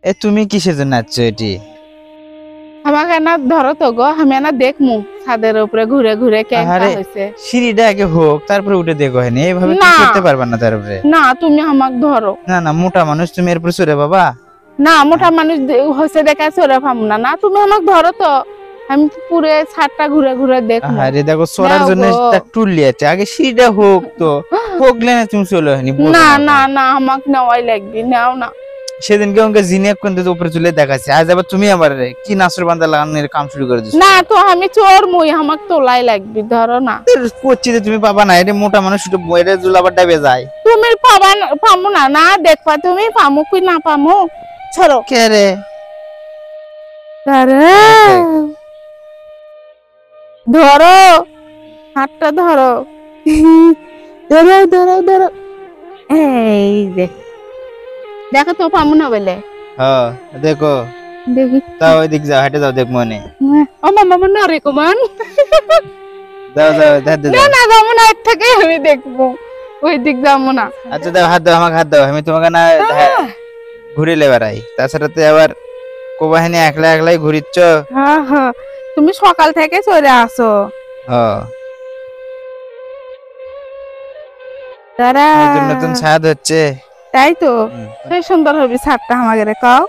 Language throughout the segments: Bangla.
এ তুমি কিসের জন্য আসছো এটি? আমাকে না ধরো তো গো, আমি না দেখমু ছাদের উপরে ঘুরে ঘুরে কেমন হয়েছে। সিঁড়িটা আগে হোক তারপরে উঠে দেখো। হয়নি এইভাবে তুমি করতে পারবে না। তারপরে না তুমি আমাকে ধরো। না না, মোটা মানুষ তুমি এরপরে চড়ে বাবা। না মোটা মানুষ হয়েছে দেখে চড়ে পাবো না। না তুমি আমাকে ধরো তো, আমি পুরো ছাদটা ঘুরে ঘুরে দেখবো। আরে দেখো চড়ার জন্য টুলি আছে, আগে সিঁড়িটা হোক তো। হোকলে না তুমি চলে হয়নি। না না না আমাকে নেওয়াই লাগবে, নাও না। সেদিনকে আমাকে জিনিয়া কোনতে উপরে চলে দেখাচ্ছে, আজ আবার তুমি আবার কি নাসর বান্দা লাগানোর কাম শুরু করে দিছো। না তো আমি চোর মুই, আমাকে তোলাই লাগবে, ধরো না। করছি যে তুমি পাবা না, এটা মোটা মানুষ একটু বইরে জুলাবার ডাবে যায়। তুমি পাবা না, পামু না। না দেখবা তুমি পামু কি না পামু। ছাড়ো কে রে? আরে ধরো হাতটা ধরো। ধরো ধরো ধরো, এই দেখ, দেখো তো পামু না বলে। হ্যাঁ দেখো, দেখি তাও ওই দিক যাও, হেঁটে যাও, দেখ মনে। ও মামা না রে কুমান, যাও যাও, ধার না না যাবো না, এর থেকে আমি দেখবো, ওই দিক যাবো না। আচ্ছা দাও, হাত দাও, আমাকে হাত দাও, আমি তোমাকে না ঘুরে বেড়াই। তাছাড়া তো আবার কোবাহিনী একলা একলাই ঘুরিচ্ছ। হ্যাঁ হ্যাঁ, তুমি সকাল থেকে চলে আসো। হ্যাঁ, তারা নতুন নতুন স্বাদ হচ্ছে, তাই তো। সেই সুন্দর হবে ছাদটা আমাদের, কাও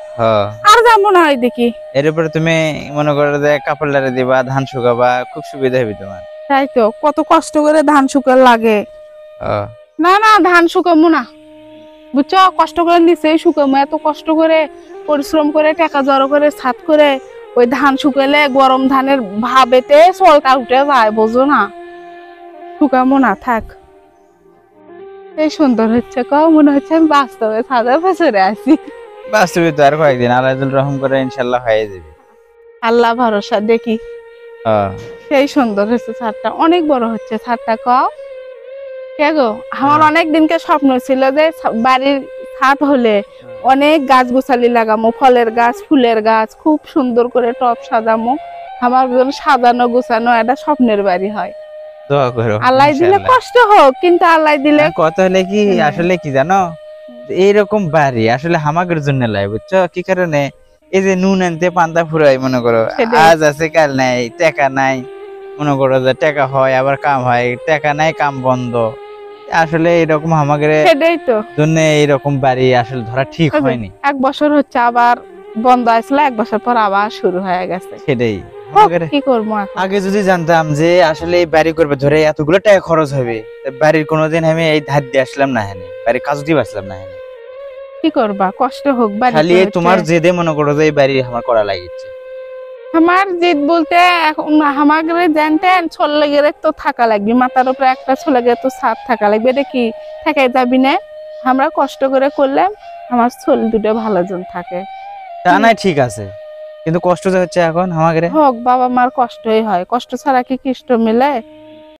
আর যাবো না ওই দেখি। এর উপরে তুমি মনে করো যে কাপড় লাড়ে দিবা, ধান শুকাবা, খুব সুবিধা হবে তোমার। তাই তো, কত কষ্ট করে ধান শুকার লাগে। না না ধান শুকামো না, বুঝছো, কষ্ট করে নিচেই শুকামো। এত কষ্ট করে পরিশ্রম করে টাকা জড়ো করে ছাদ করে ওই ধান শুকালে গরম ধানের ভাবেতে চলকা উঠে যায়, বোঝো না। শুকামো না, থাক। এই সুন্দর হচ্ছে, কাও মনে হচ্ছে আমি বাস্তবে ছাদের পেছনে আছি। বাস্তবে তো আর কয়েকদিন আল্লাহ রহম করে ইনশাল্লাহ হয়ে যাবে। আল্লাহ ভরসা, দেখি। সেই সুন্দর হচ্ছে ছাদটা, অনেক বড় হচ্ছে ছাদটা, কাও কে গো। আমার অনেক দিনকে স্বপ্ন ছিল যে বাড়ির ছাদ হলে অনেক গাছ গোছালি লাগামো, ফলের গাছ, ফুলের গাছ, খুব সুন্দর করে টব সাজামো। আমার জন্য সাজানো গোছানো একটা স্বপ্নের বাড়ি হয়। দোয়া করো, আল্লাহ দিলে কষ্ট হোক, কিন্তু আল্লাহ দিলে কথা হলে কি আসলে কি জানো, এইরকম বাড়ি আসলে হামাকের জন্য লাই, বুঝছো কি কারণে? এই যে নুন আনতে পান্তা ফুরাই, মনে করো আজ আছে কাল নাই, টাকা নাই, মনে করো যে টাকা হয় আবার কাম হয়, টাকা নাই কাম বন্ধ। আসলে এরকম আমাদের জন্য এইরকম বাড়ি আসলে ধরা ঠিক হয়নি। 1 বছর হচ্ছে আবার বন্ধ আসলে, 1 বছর পর আবার শুরু হয়ে গেছে। সেটাই কি করবো। আগে যদি জানতাম যে আসলে এই বাড়ি করবে ধরে এতগুলো টাকা খরচ হবে, বাড়ির কোনোদিন আমি এই ধার দিয়ে আসলাম না, হ্যাঁ বাড়ির কাজ দিয়ে আসলাম না। হ্যাঁ কি করবা, কষ্ট হোক। খালি তোমার জেদে মনে করো যে এই বাড়ি আমার করা লাগিয়েছে। আমার জিদ বলতে আমাকে জানতেন ছোলে গেলে তো থাকা লাগবে, মাথার উপরে একটা ছোলে গেলে তো ছাদ থাকা লাগবে। এটা কি থাকাই যাবি না? আমরা কষ্ট করে করলাম, আমার ছোল দুটো ভালো জন থাকে। তা নাই ঠিক আছে, কিন্তু কষ্ট যে হচ্ছে এখন আমাদের। হোক, বাবা মার কষ্টই হয়, কষ্ট ছাড়া কি কৃষ্ট মিলে?